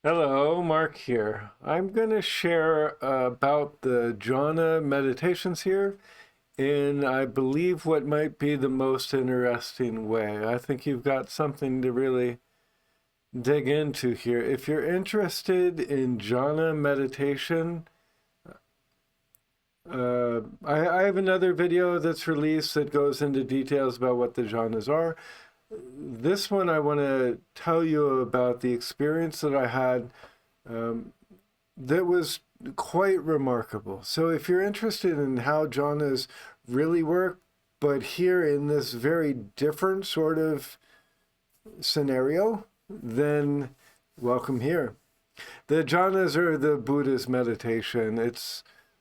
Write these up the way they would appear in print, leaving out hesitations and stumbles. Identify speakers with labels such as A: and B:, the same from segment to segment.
A: Hello, Mark here. I'm going to share about the Jhana meditations here in, I believe, what might be the most interesting way. I think you've got something to really dig into here. If you're interested in Jhana meditation, I have another video that's released that goes into details about what the jhanas are. This one, I want to tell you about the experience that I had um, that was quite remarkable. So if you're interested in how jhanas really work, but here in this very different sort of scenario, then welcome here. The jhanas are the Buddha's meditation.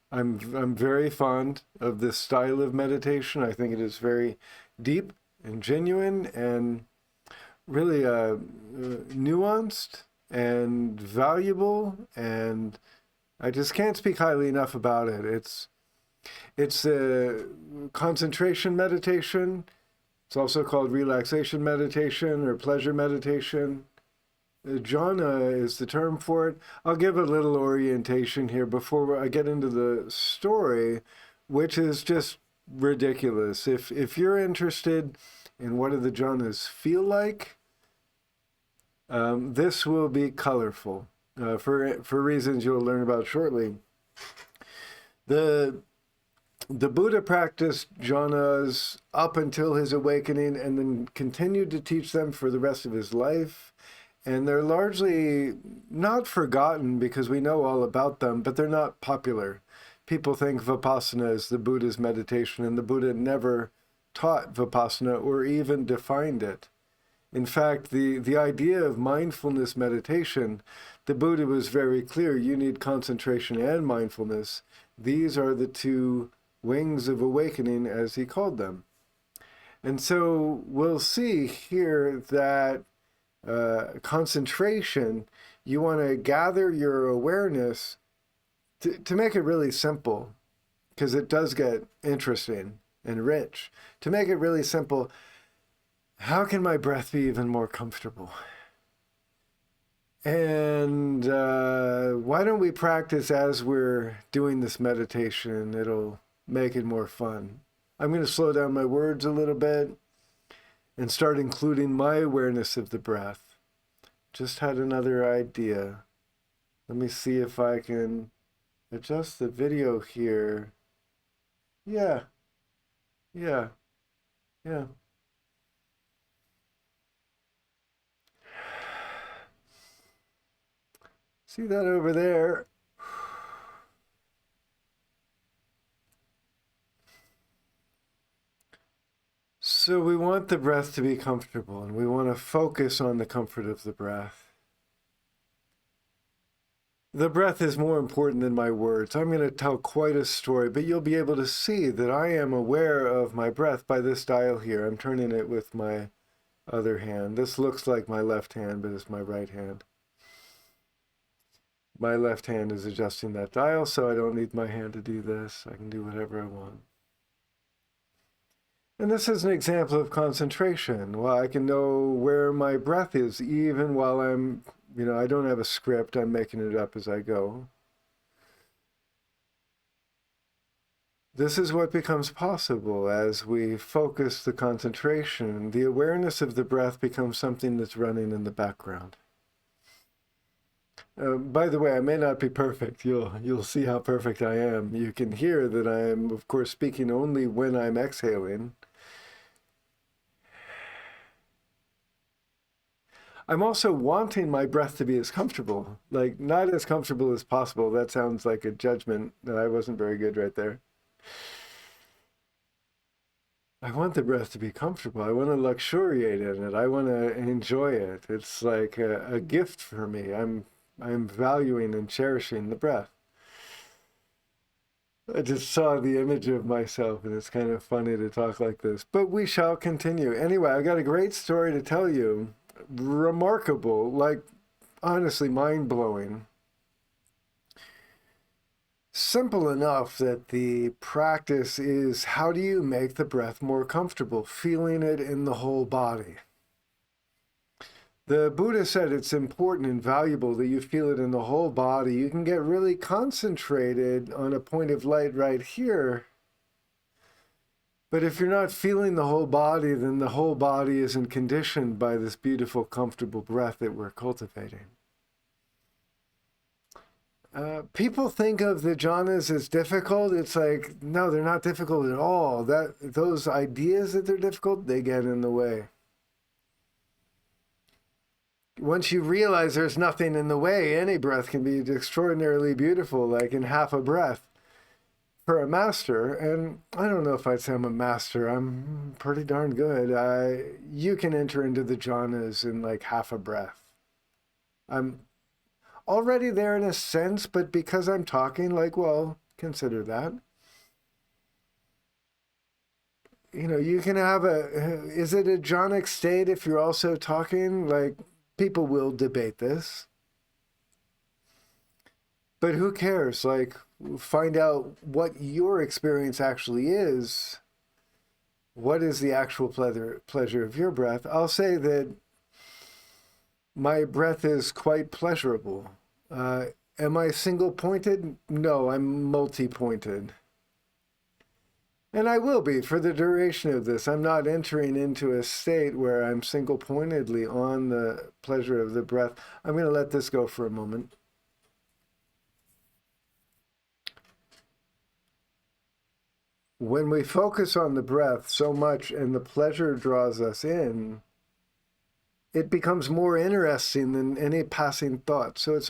A: I'm very fond of this style of meditation. I think it is very deep and genuine and really nuanced and valuable, and I just can't speak highly enough about it. It's a concentration meditation. It's also called relaxation meditation or pleasure meditation. Jhana is the term for it. I'll give a little orientation here before I get into the story, which is just ridiculous. If you're interested in what do the jhanas feel like, this will be colorful for reasons you'll learn about shortly. The Buddha practiced jhanas up until his awakening and then continued to teach them for the rest of his life. And they're largely not forgotten because we know all about them, but they're not popular. People think Vipassana is the Buddha's meditation, and the Buddha never taught Vipassana or even defined it. In fact, the idea of mindfulness meditation, the Buddha was very clear. You need concentration and mindfulness. These are the two wings of awakening, as he called them. And so we'll see here that concentration, you want to gather your awareness to make it really simple, because it does get interesting and rich. To make it really simple, how can my breath be even more comfortable? And why don't we practice as we're doing this meditation? It'll make it more fun. I'm going to slow down my words a little bit and start including my awareness of the breath. Just had another idea. Let me see if I can adjust the video here. Yeah, yeah, yeah. See that over there? So we want the breath to be comfortable, and we want to focus on the comfort of the breath. The breath is more important than my words. I'm going to tell quite a story, but you'll be able to see that I am aware of my breath by this dial here. I'm turning it with my other hand. This looks like my left hand, but it's my right hand. My left hand is adjusting that dial, so I don't need my hand to do this. I can do whatever I want. And this is an example of concentration. Well, I can know where my breath is even while I don't have a script. I'm making it up as I go. This is what becomes possible as we focus the concentration. The awareness of the breath becomes something that's running in the background. By the way, I may not be perfect. You'll see how perfect I am. You can hear that I am, of course, speaking only when I'm exhaling. I'm also wanting my breath to be as comfortable, like not as comfortable as possible. That sounds like a judgment. I wasn't very good right there. I want the breath to be comfortable. I want to luxuriate in it. I want to enjoy it. It's like a gift for me. I'm valuing and cherishing the breath. I just saw the image of myself, and it's kind of funny to talk like this. But we shall continue. Anyway, I've got a great story to tell you. Remarkable, like honestly mind-blowing. Simple enough that the practice is how do you make the breath more comfortable, feeling it in the whole body. The Buddha said it's important and valuable that you feel it in the whole body. You can get really concentrated on a point of light right here. But if you're not feeling the whole body, then the whole body isn't conditioned by this beautiful, comfortable breath that we're cultivating. People think of the jhanas as difficult. It's like, no, they're not difficult at all. Those ideas that they're difficult, they get in the way. Once you realize there's nothing in the way, any breath can be extraordinarily beautiful, like in half a breath for a master. And I don't know if I'd say I'm a master. I'm pretty darn good. You can enter into the jhanas in like half a breath. I'm already there in a sense, but because I'm talking, like, well, consider that. You know, you can have is it a jhanic state if you're also talking? Like, people will debate this. But who cares? Like, find out what your experience actually is. What is the actual pleasure of your breath? I'll say that my breath is quite pleasurable. Am I single-pointed? No, I'm multi-pointed. And I will be for the duration of this. I'm not entering into a state where I'm single-pointedly on the pleasure of the breath. I'm going to let this go for a moment. When we focus on the breath so much and the pleasure draws us in, it becomes more interesting than any passing thought. So it's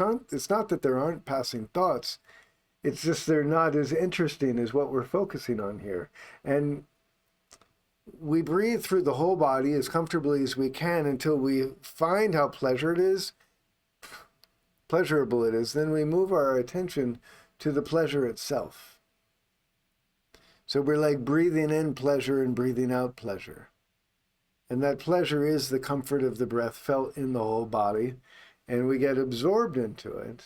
A: not that there aren't passing thoughts. It's just they're not as interesting as what we're focusing on here. And we breathe through the whole body as comfortably as we can until we find how pleasurable it is. Then we move our attention to the pleasure itself. So we're like breathing in pleasure and breathing out pleasure. And that pleasure is the comfort of the breath felt in the whole body. And we get absorbed into it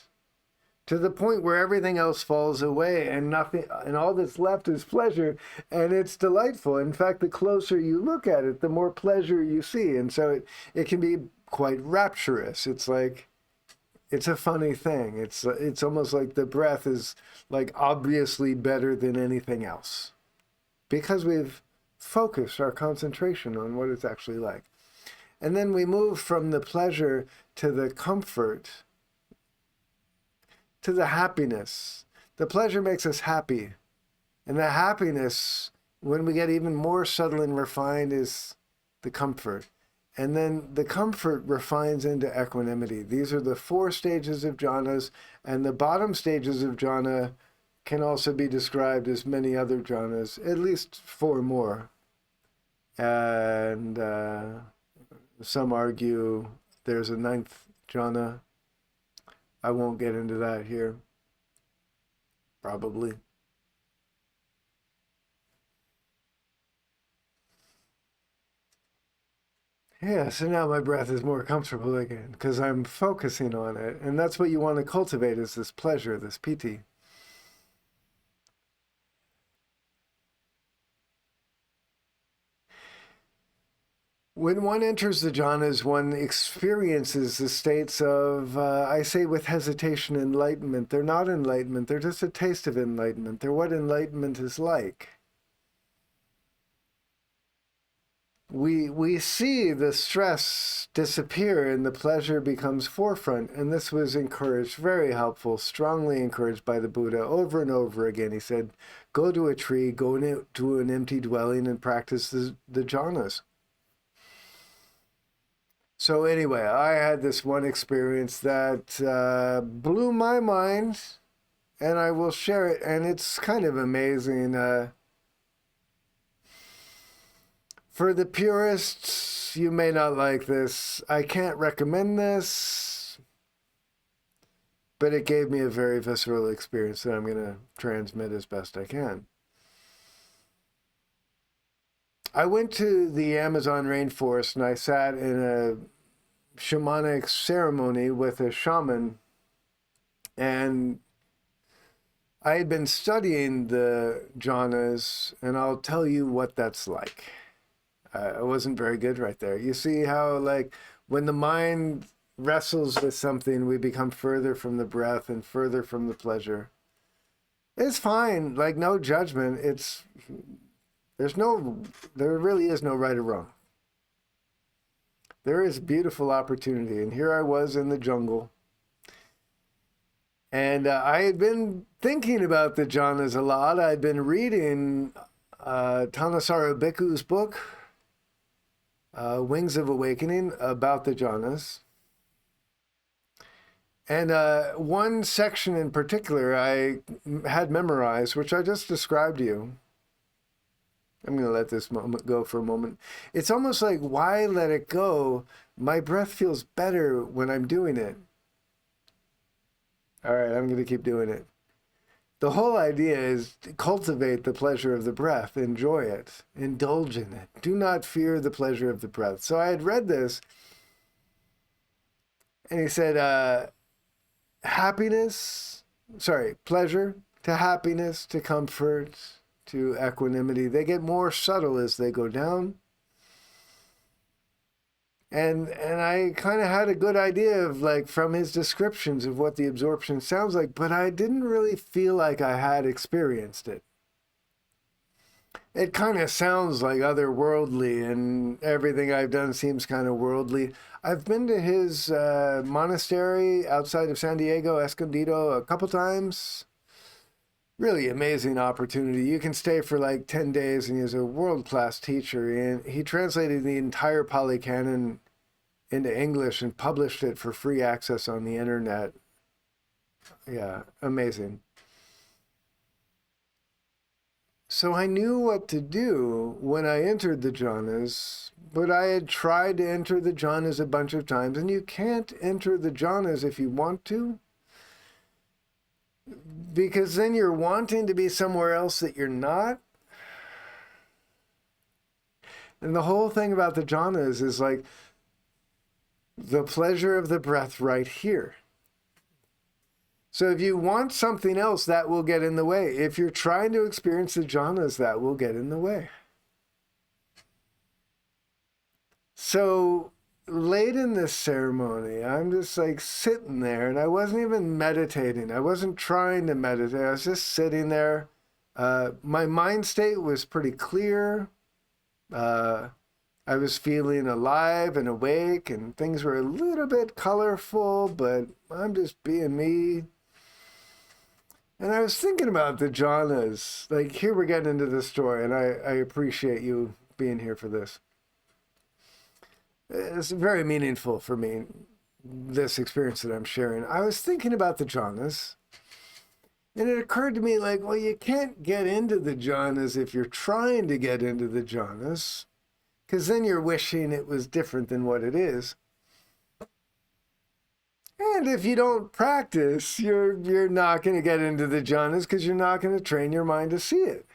A: to the point where everything else falls away and nothing, and all that's left is pleasure. And it's delightful. In fact, the closer you look at it, the more pleasure you see. And so it can be quite rapturous. It's like, it's a funny thing. It's almost like the breath is like obviously better than anything else because we've focused our concentration on what it's actually like. And then we move from the pleasure to the comfort, to the happiness. The pleasure makes us happy. And the happiness, when we get even more subtle and refined, is the comfort. And then the comfort refines into equanimity. These are the 4 stages of jhanas, and the bottom stages of jhana can also be described as many other jhanas, at least 4 more. And some argue there's a 9th jhana. I won't get into that here. Probably. Yeah, so now my breath is more comfortable again because I'm focusing on it. And that's what you want to cultivate, is this pleasure, this piti. When one enters the jhanas, one experiences the states of, I say with hesitation, enlightenment. They're not enlightenment. They're just a taste of enlightenment. They're what enlightenment is like. We see the stress disappear and the pleasure becomes forefront. And this was encouraged, very helpful, strongly encouraged by the Buddha over and over again. He said, go to a tree, go to an empty dwelling and practice the jhanas. So anyway, I had this one experience that blew my mind, and I will share it. And it's kind of amazing. For the purists, you may not like this. I can't recommend this, but it gave me a very visceral experience that I'm going to transmit as best I can. I went to the Amazon rainforest and I sat in a shamanic ceremony with a shaman, and I had been studying the jhanas, and I'll tell you what that's like. It wasn't very good right there. You see how, like, When the mind wrestles with something, we become further from the breath and further from the pleasure. It's fine, like no judgment. There really is no right or wrong. There is beautiful opportunity. And here I was in the jungle. And I had been thinking about the jhanas a lot. I'd been reading Thanissaro Bhikkhu's book, Wings of Awakening, about the jhanas. And one section in particular I had memorized, which I just described to you. I'm going to let this moment go for a moment. It's almost like, why let it go? My breath feels better when I'm doing it. All right, I'm going to keep doing it. The whole idea is to cultivate the pleasure of the breath, enjoy it, indulge in it. Do not fear the pleasure of the breath. So I had read this, and he said, pleasure to happiness, to comfort, to equanimity. They get more subtle as they go down. And I kind of had a good idea of, like, from his descriptions of what the absorption sounds like, but I didn't really feel like I had experienced it. It kind of sounds like otherworldly, and everything I've done seems kind of worldly. I've been to his monastery outside of San Diego, Escondido, a couple times. Really amazing opportunity. You can stay for like 10 days, and he's a world-class teacher. And he translated the entire Pali Canon into English and published it for free access on the internet. Yeah, amazing. So I knew what to do when I entered the jhanas, but I had tried to enter the jhanas a bunch of times, and you can't enter the jhanas if you want to, because then you're wanting to be somewhere else that you're not. And the whole thing about the jhanas is like the pleasure of the breath right here. So if you want something else, that will get in the way. If you're trying to experience the jhanas, that will get in the way. So late in this ceremony, I'm just like sitting there, and I wasn't even meditating. I wasn't trying to meditate. I was just sitting there. My mind state was pretty clear. I was feeling alive and awake, and things were a little bit colorful, but I'm just being me. And I was thinking about the jhanas. Like, here we're getting into the story, and I appreciate you being here for this. It's very meaningful for me, this experience that I'm sharing. I was thinking about the jhanas, and it occurred to me, like, well, you can't get into the jhanas if you're trying to get into the jhanas, because then you're wishing it was different than what it is. And if you don't practice, you're not going to get into the jhanas because you're not going to train your mind to see it.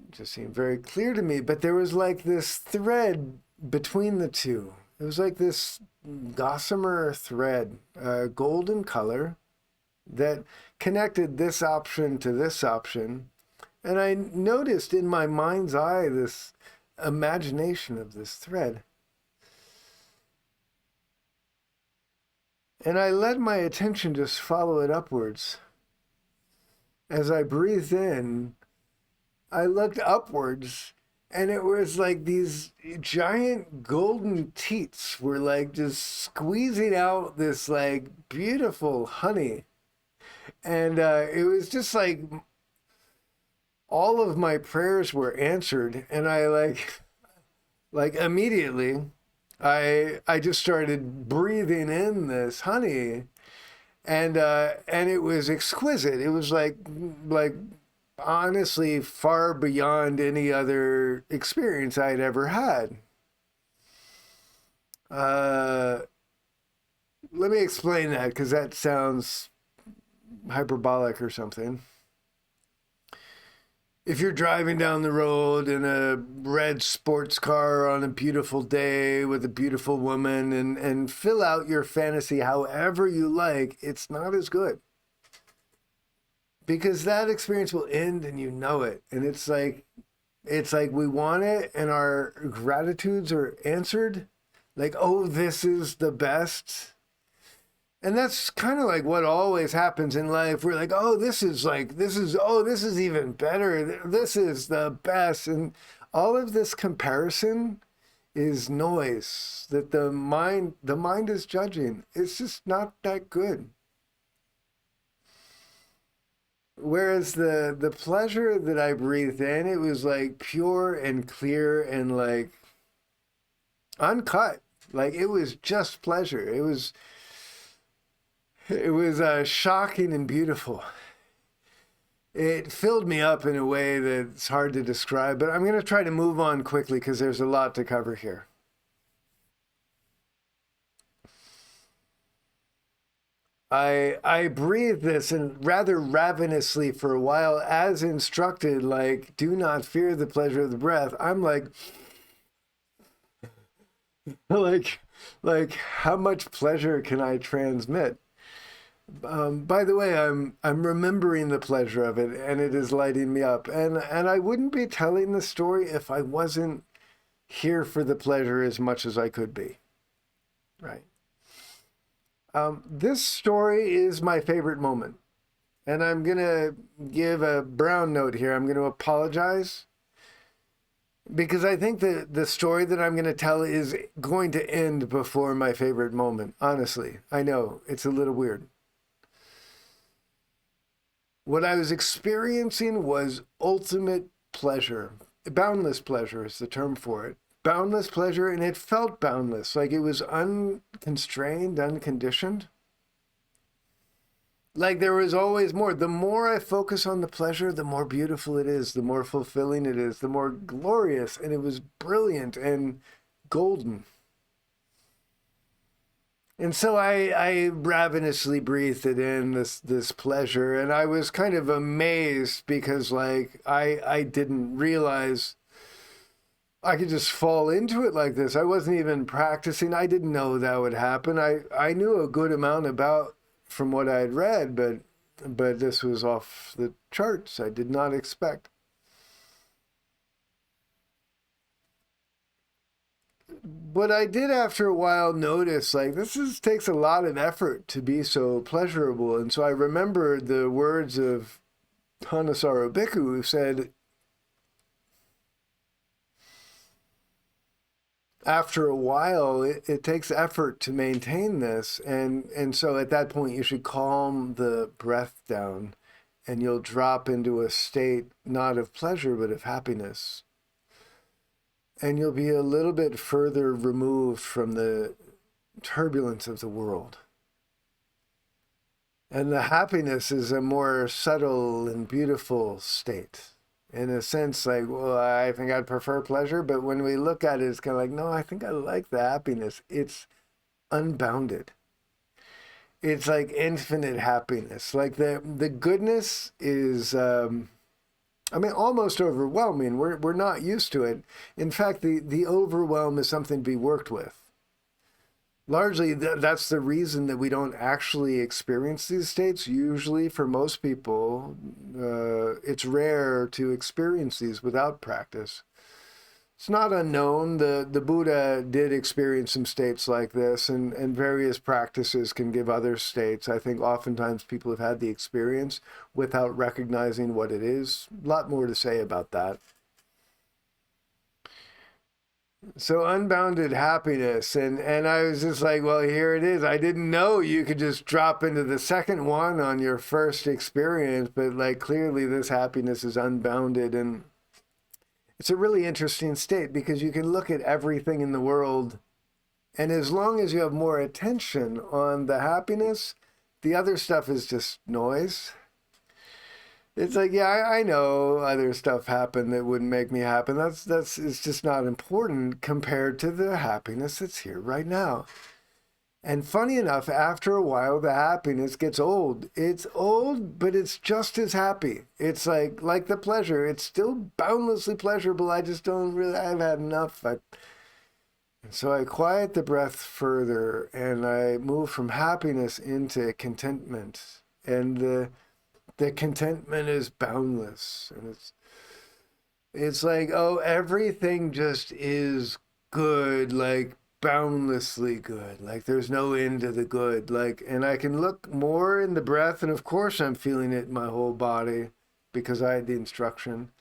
A: It just seemed very clear to me. But there was like this thread between the two. It was like this gossamer thread, golden color, that connected this option to this option. And I noticed in my mind's eye this imagination of this thread. And I let my attention just follow it upwards. As I breathed in, I looked upwards, and it was like these giant golden teats were like just squeezing out this like beautiful honey. And it was just like all of my prayers were answered, and I like immediately I just started breathing in this honey, and it was exquisite. It was like honestly far beyond any other experience I'd ever had. Let me explain that, because that sounds hyperbolic or something. If you're driving down the road in a red sports car on a beautiful day with a beautiful woman, and fill out your fantasy however you like, it's not as good. Because that experience will end, and you know it. And it's like we want it, and our gratitudes are answered, Like, oh, this is the best. And that's kind of like what always happens in life. We're like, oh, this is even better. This is the best. And all of this comparison is noise that the mind is judging. It's just not that good. Whereas the pleasure that I breathed in, it was like pure and clear and like uncut. Like it was just pleasure. It was shocking and beautiful. It filled me up in a way that's hard to describe, but I'm going to try to move on quickly because there's a lot to cover here. I breathed this and rather ravenously for a while, as instructed, like, do not fear the pleasure of the breath. I'm like, like, how much pleasure can I transmit? By the way, I'm remembering the pleasure of it, and it is lighting me up. And I wouldn't be telling the story if I wasn't here for the pleasure as much as I could be. Right. This story is my favorite moment, and I'm gonna give a brown note here. I'm gonna apologize because I think that the story that I'm gonna tell is going to end before my favorite moment. Honestly, I know it's a little weird. What I was experiencing was ultimate pleasure. Boundless pleasure is the term for it. Boundless pleasure, and it felt boundless, like it was unconstrained, unconditioned. Like there was always more. The more I focus on the pleasure, the more beautiful it is, the more fulfilling it is, the more glorious, and it was brilliant and golden. And so I ravenously breathed it in, this pleasure, and I was kind of amazed because like I didn't realize I could just fall into it like this. I wasn't even practicing. I didn't know that would happen. I knew a good amount about from what I had read, but this was off the charts. I did not expect. But I did after a while notice like this is takes a lot of effort to be so pleasurable. And so I remembered the words of Jhanas who said, after a while, it takes effort to maintain this. And so at that point, you should calm the breath down and you'll drop into a state not of pleasure, but of happiness. And you'll be a little bit further removed from the turbulence of the world. And the happiness is a more subtle and beautiful state. In a sense, like, well, I think I'd prefer pleasure, but when we look at it, it's kind of like, no, I think I like the happiness. It's unbounded. It's like infinite happiness. Like the goodness is, I mean, almost overwhelming. We're not used to it. In fact, the overwhelm is something to be worked with. Largely, that's the reason that we don't actually experience these states. Usually, for most people, it's rare to experience these without practice. It's not unknown. The Buddha did experience some states like this, and various practices can give other states. I think oftentimes people have had the experience without recognizing what it is. A lot more to say about that. So unbounded happiness, and I was just like, well, here it is. I didn't know you could just drop into the second one on your first experience, but like clearly this happiness is unbounded, and it's a really interesting state because you can look at everything in the world, and as long as you have more attention on the happiness, the other stuff is just noise. It's like, yeah, I know other stuff happened that wouldn't make me happy. That's it's just not important compared to the happiness that's here right now. And funny enough, after a while, the happiness gets old. It's old, but it's just as happy. It's like the pleasure. It's still boundlessly pleasurable. I just don't really. I've had enough. So I quiet the breath further, and I move from happiness into contentment, and the contentment is boundless, and it's like, oh, everything just is good. Like boundlessly good. Like there's no end to the good. Like, and I can look more in the breath, and of course I'm feeling it in my whole body because I had the instruction.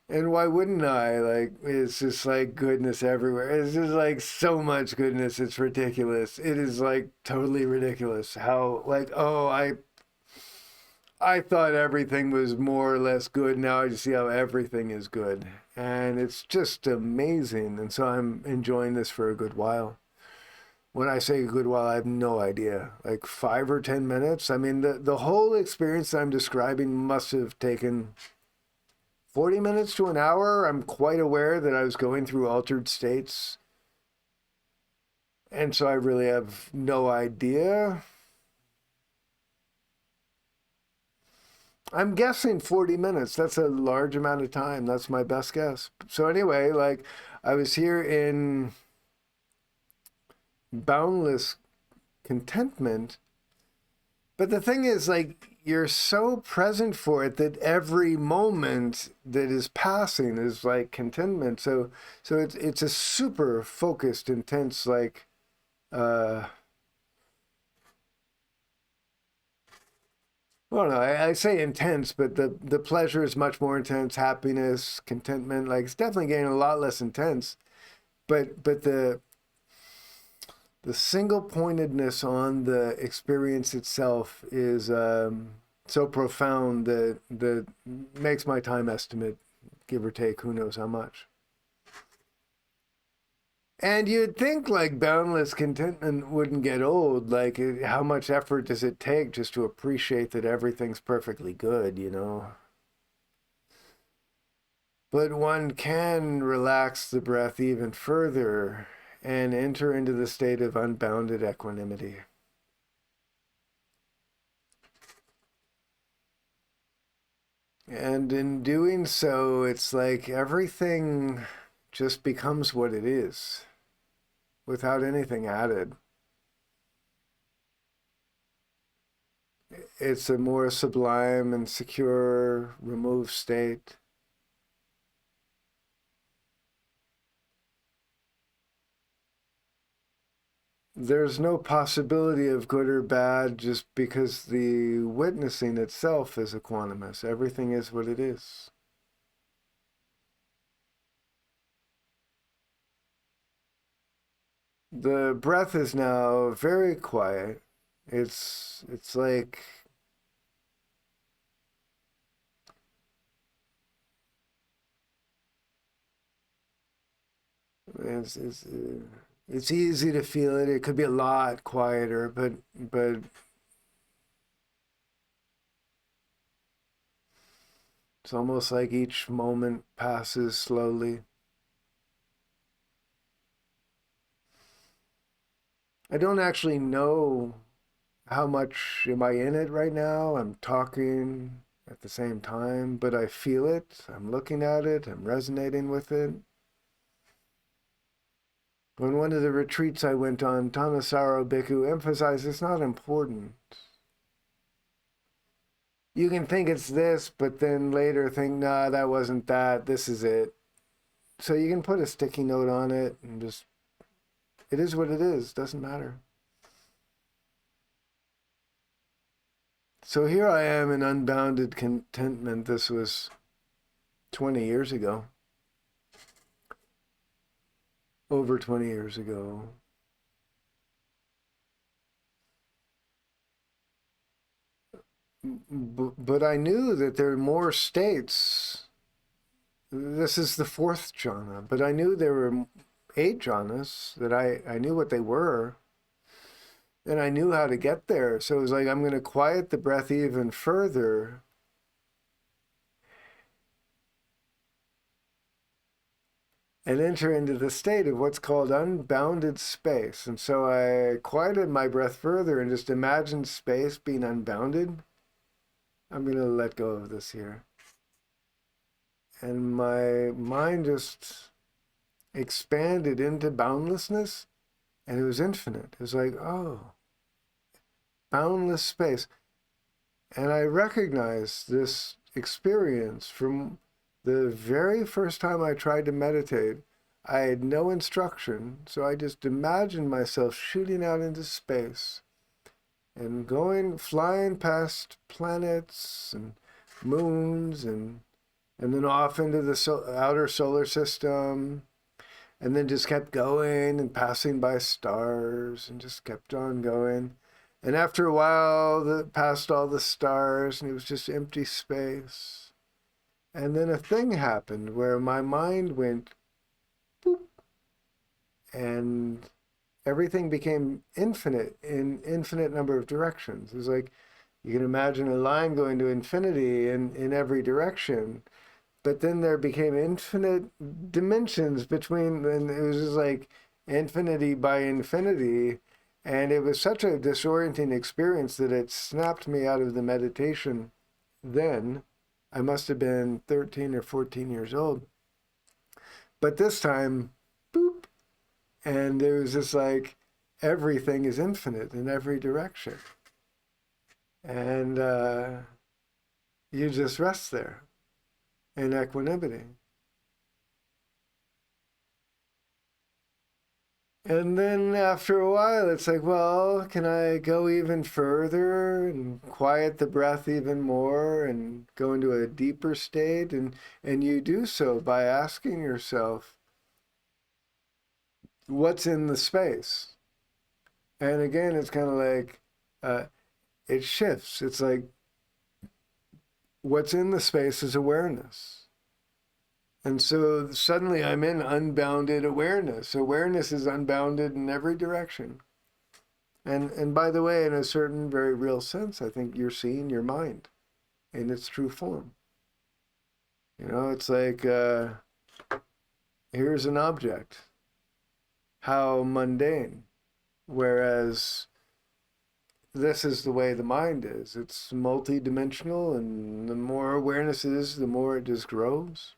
A: And why wouldn't I? Like, it's just like goodness everywhere. It's just like so much goodness. It's ridiculous. It is like totally ridiculous how, like, oh, I thought everything was more or less good. Now I just see how everything is good. And it's just amazing. And so I'm enjoying this for a good while. When I say a good while, I have no idea. Like 5 or 10 minutes. I mean, the whole experience I'm describing must have taken 40 minutes to an hour. I'm quite aware that I was going through altered states. And so I really have no idea. I'm guessing 40 minutes. That's a large amount of time. That's my best guess. So anyway, like I was here in boundless contentment. But the thing is, like, you're so present for it that every moment that is passing is like contentment. So it's a super focused, intense, like well, no, I say intense, but the pleasure is much more intense. Happiness, contentment, like it's definitely getting a lot less intense. But the single pointedness on the experience itself is so profound that makes my time estimate, give or take, who knows how much. And you'd think like boundless contentment wouldn't get old. Like, how much effort does it take just to appreciate that everything's perfectly good, you know? But one can relax the breath even further and enter into the state of unbounded equanimity. And in doing so, it's like everything just becomes what it is without anything added. It's a more sublime and secure, removed state. There's no possibility of good or bad just because the witnessing itself is equanimous. Everything is what it is. The breath is now very quiet. It's like it's, it's it's easy to feel it. It could be a lot quieter, but it's almost like each moment passes slowly. I don't actually know how much am I in it right now. I'm talking at the same time, but I feel it. I'm looking at it. I'm resonating with it. On one of the retreats I went on, Tanasaro Bhikkhu emphasized it's not important. You can think it's this, but then later think, nah, that wasn't that. This is it. So you can put a sticky note on it and just, it is what it is. Doesn't matter. So here I am in unbounded contentment. This was 20 years ago. Over 20 years ago. But I knew that there are more states. This is the 4th jhana, but I knew there were 8 jhanas, that I knew what they were, and I knew how to get there. So it was like, I'm going to quiet the breath even further. And enter into the state of what's called unbounded space. And so I quieted my breath further and just imagined space being unbounded. I'm going to let go of this here. And my mind just expanded into boundlessness, and it was infinite. It was like, oh, boundless space. And I recognized this experience from the very first time I tried to meditate. I had no instruction, so I just imagined myself shooting out into space and flying past planets and moons and then off into the outer solar system, and then just kept going and passing by stars and just kept on going. And after a while, past all the stars, and it was just empty space. And then a thing happened where my mind went boop, and everything became infinite in infinite number of directions. It was like you can imagine a line going to infinity in every direction, but then there became infinite dimensions between, and it was just like infinity by infinity. And it was such a disorienting experience that it snapped me out of the meditation then. I must have been 13 or 14 years old. But this time, boop, and it was just like everything is infinite in every direction. And you just rest there in equanimity. And then after a while, it's like, well, can I go even further and quiet the breath even more and go into a deeper state? And you do so by asking yourself, what's in the space? And again, it's kind of like, it shifts. It's like, what's in the space is awareness. And so suddenly I'm in unbounded awareness. Awareness is unbounded in every direction. And by the way, in a certain very real sense, I think you're seeing your mind in its true form. You know, it's like, here's an object. How mundane. Whereas this is the way the mind is. It's multidimensional, and the more awareness it is, the more it just grows.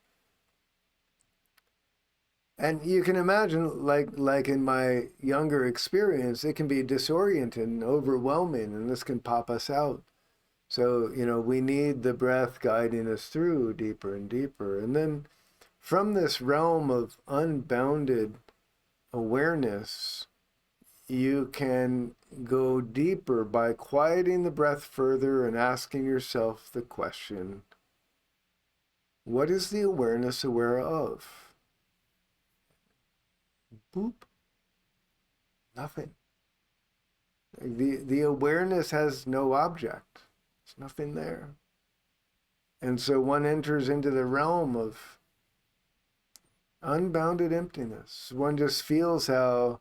A: And you can imagine, like in my younger experience, it can be disorienting and overwhelming, and this can pop us out. So, you know, we need the breath guiding us through deeper and deeper. And then from this realm of unbounded awareness, you can go deeper by quieting the breath further and asking yourself the question, what is the awareness aware of? Boop. Nothing. The awareness has no object. There's nothing there. And so one enters into the realm of unbounded emptiness. One just feels how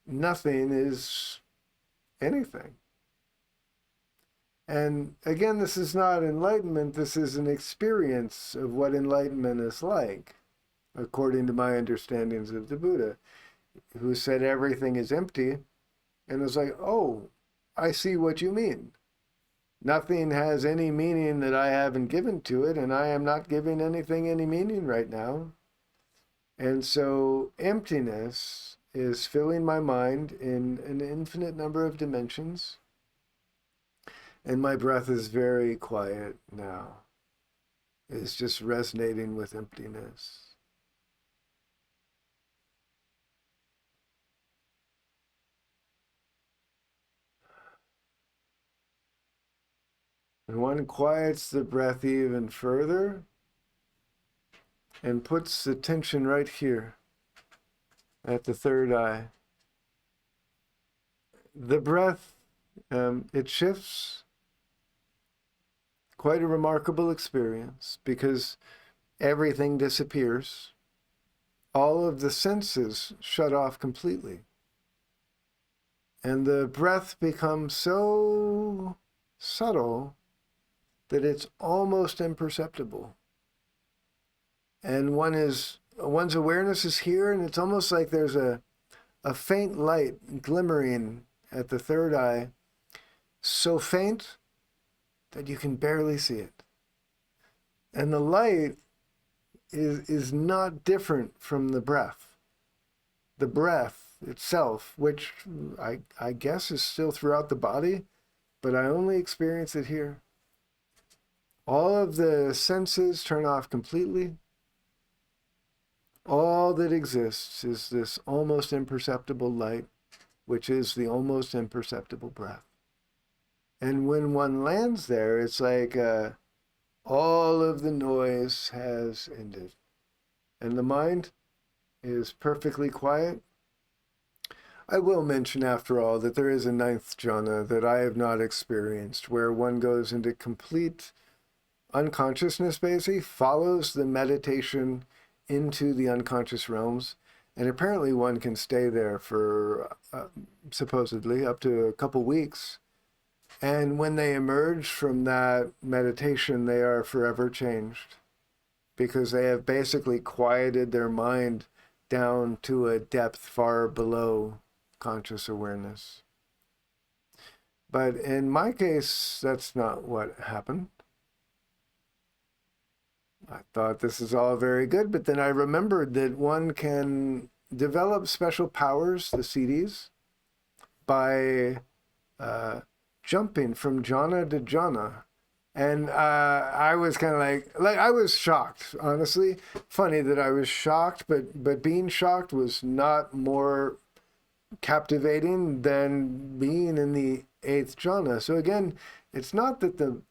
A: nothing is anything. And again, this is not enlightenment. This is an experience of what enlightenment is like, according to my understandings of the Buddha, who said everything is empty. And it's like, oh, I see what you mean. Nothing has any meaning that I haven't given to it, and I am not giving anything any meaning right now. And so emptiness is filling my mind in an infinite number of dimensions. And my breath is very quiet now. It's just resonating with emptiness. And one quiets the breath even further and puts the tension right here at the third eye. The breath, it shifts. Quite a remarkable experience because everything disappears. All of the senses shut off completely. And the breath becomes so subtle that it's almost imperceptible. And one's awareness is here, and it's almost like there's a faint light glimmering at the third eye, so faint that you can barely see it. And the light is not different from the breath. The breath itself, which I guess is still throughout the body, but I only experience it here. All of the senses turn off completely. All that exists is this almost imperceptible light, which is the almost imperceptible breath. And when one lands there, it's like all of the noise has ended. And the mind is perfectly quiet. I will mention, after all, that there is a ninth jhana that I have not experienced, where one goes into complete unconsciousness, basically, follows the meditation into the unconscious realms. And apparently one can stay there for supposedly up to a couple weeks. And when they emerge from that meditation, they are forever changed because they have basically quieted their mind down to a depth far below conscious awareness. But in my case, that's not what happened. I thought this is all very good, but then I remembered that one can develop special powers, the CDs, by jumping from jhana to jhana. And I was kind of like I was shocked, honestly. Funny that I was shocked, but being shocked was not more captivating than being in the eighth jhana. So again, it's not that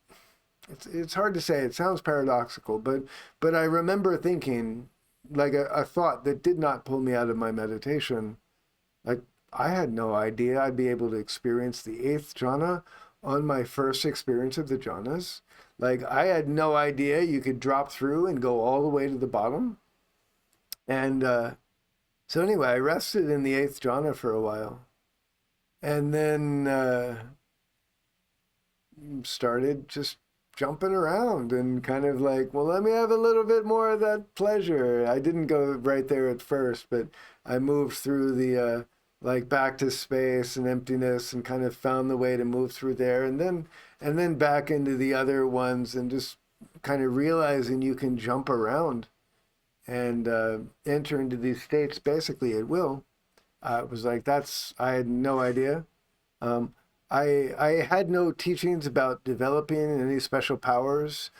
A: it's hard to say. It sounds paradoxical, but I remember thinking, like a thought that did not pull me out of my meditation. Like, I had no idea I'd be able to experience the eighth jhana on my first experience of the jhanas. Like, I had no idea you could drop through and go all the way to the bottom. And so anyway, I rested in the eighth jhana for a while. And then started just jumping around and kind of like, well, let me have a little bit more of that pleasure. I didn't go right there at first, but I moved through the like back to space and emptiness and kind of found the way to move through there, and then back into the other ones, and just kind of realizing you can jump around and enter into these states basically at will. It was like, I had no idea. I had no teachings about developing any special powers.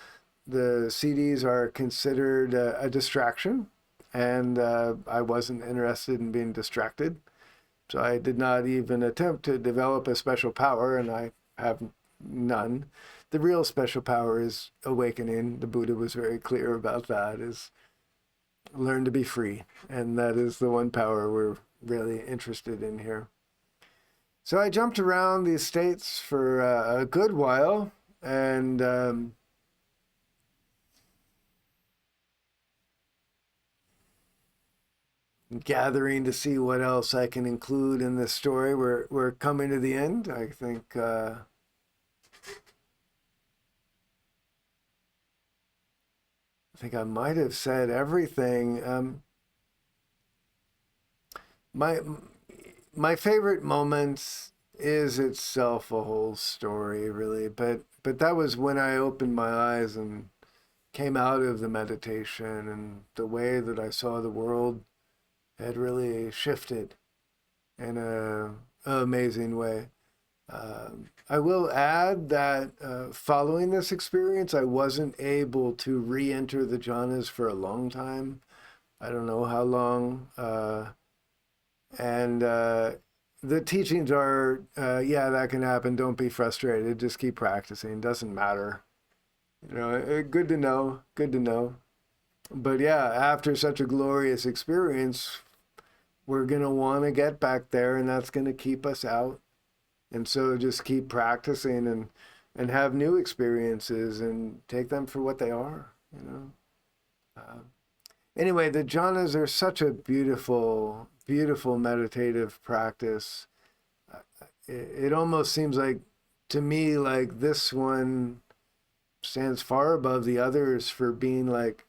A: The CDs are considered a distraction, and I wasn't interested in being distracted. So I did not even attempt to develop a special power, and I have none. The real special power is awakening. The Buddha was very clear about that, is learn to be free. And that is the one power we're really interested in here. So I jumped around these states for a good while, and gathering to see what else I can include in this story. We're coming to the end. I think I might have said everything. My favorite moments is itself a whole story, really. But that was when I opened my eyes and came out of the meditation, and the way that I saw the world had really shifted in an amazing way. I will add that following this experience, I wasn't able to re-enter the jhanas for a long time. I don't know how long. And the teachings are, yeah, that can happen. Don't be frustrated. Just keep practicing. Doesn't matter. You know, good to know. Good to know. But yeah, after such a glorious experience, we're going to want to get back there, and that's going to keep us out. And so just keep practicing and have new experiences and take them for what they are, you know. Anyway, the jhanas are such a beautiful, beautiful meditative practice. It almost seems like, to me, like this one stands far above the others for being like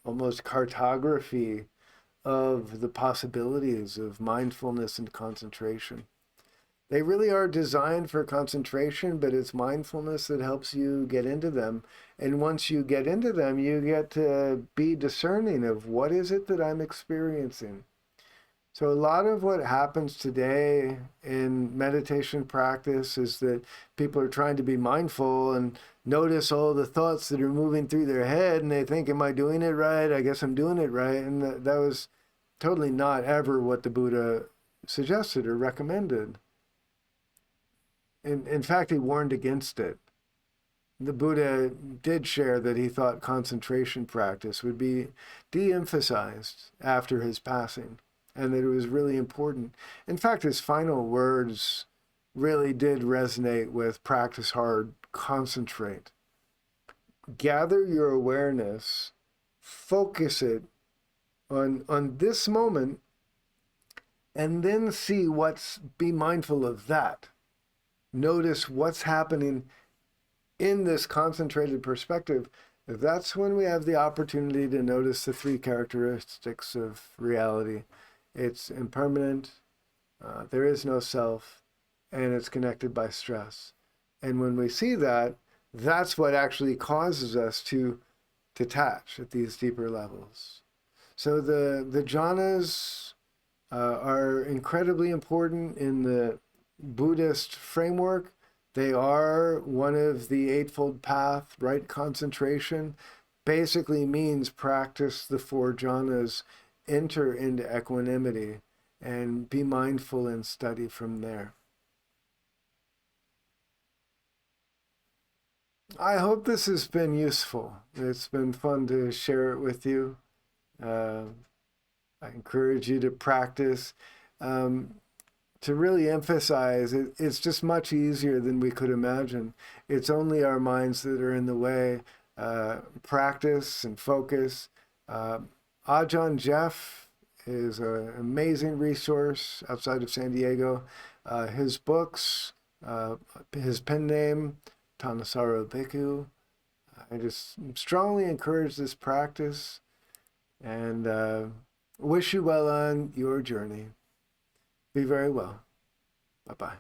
A: almost cartography of the possibilities of mindfulness and concentration. They really are designed for concentration, but it's mindfulness that helps you get into them. And once you get into them, you get to be discerning of what is it that I'm experiencing. So a lot of what happens today in meditation practice is that people are trying to be mindful and notice all the thoughts that are moving through their head, and they think, am I doing it right? I guess I'm doing it right. And that was totally not ever what the Buddha suggested or recommended. In fact, he warned against it. The Buddha did share that he thought concentration practice would be de-emphasized after his passing, and that it was really important. In fact, his final words really did resonate with practice hard, concentrate. Gather your awareness, focus it on this moment, and then be mindful of that. Notice what's happening in this concentrated perspective. That's when we have the opportunity to notice the three characteristics of reality. It's impermanent, there is no self, and it's connected by stress. And when we see that, that's what actually causes us to detach at these deeper levels. So the jhanas are incredibly important in the Buddhist framework. They are one of the Eightfold Path. Right concentration basically means practice the four jhanas, enter into equanimity, and be mindful and study from there. I hope this has been useful. It's been fun to share it with you. I encourage you to practice. To really emphasize, it's just much easier than we could imagine. It's only our minds that are in the way. Practice and focus. Ajahn Jeff is an amazing resource outside of San Diego. His books, his pen name, Thanissaro Bhikkhu. I just strongly encourage this practice, and wish you well on your journey. Be very well. Bye-bye.